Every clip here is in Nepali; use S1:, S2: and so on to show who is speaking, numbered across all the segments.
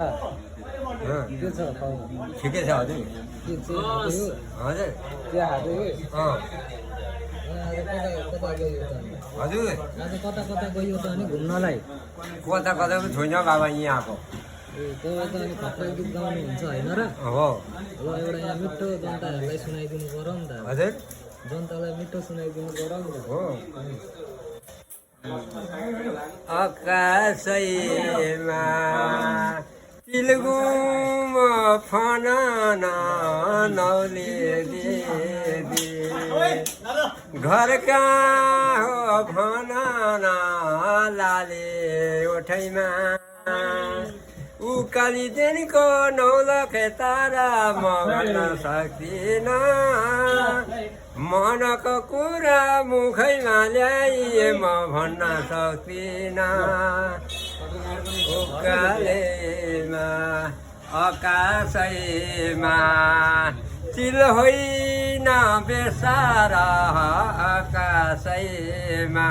S1: के छ
S2: ठिकै छ हजुर
S1: के चाहिँ
S2: हजुर
S1: के हाल्दै आज
S2: हजुर
S1: कता कता गयो त अनि घुम्नलाई
S2: कता कता पनि छोइन बाबा यहाँ आएको
S1: ए तपाईँ त अनि खतरा गीत गाउनुहुन्छ होइन र
S2: हो
S1: ल एउटा यहाँ मिठो जनताहरूलाई सुनाइदिनु पर्यो नि त
S2: हजुर
S1: जनतालाई मिठो सुनाइदिनु पर्यो नि त
S2: हो आकाशैमा तिलगुम फनान नौले देवी घरका हो भनन लाले ओठैमा उकाली दिनको नौलख तारा म भन्न सक्दिनँ मनको कुरा मुखैमा ल्याइए म भन्न सक्दिनँ उकालेमा आकाशैमा चिल होइन बेसारा आकाशैमा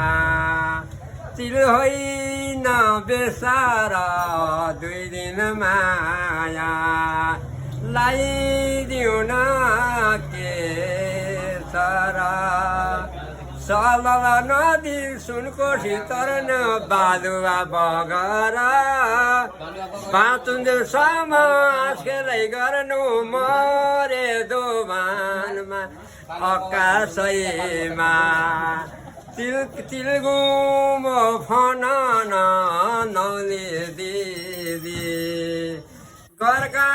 S2: चिल होइन बेसारा 2 दिन माया लगाइदिउँ न के सारा सलल नदी सुनकोठी तरन बालुवा बगरा बाँचुन्जेलसम्म खेलै गर्नु मरे दोभानमा आकाशैमा तिलगुम फनान नौले दिदी घरका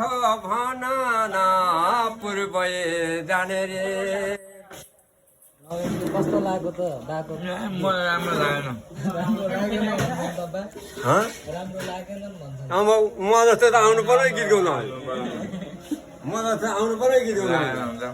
S2: हो भनन पूर्व जाने रे
S1: कस्तो लाग्यो त बाको
S3: मलाई राम्रो लागेन
S1: राम्रो लागेन भन्छ बाबा राम्रो लागेन भन्छ
S2: अब म जस्तो त आउनु पर्यो गीत गाउन म जस्तो आउनु पर्यो गीत गाउन
S3: हुन्छ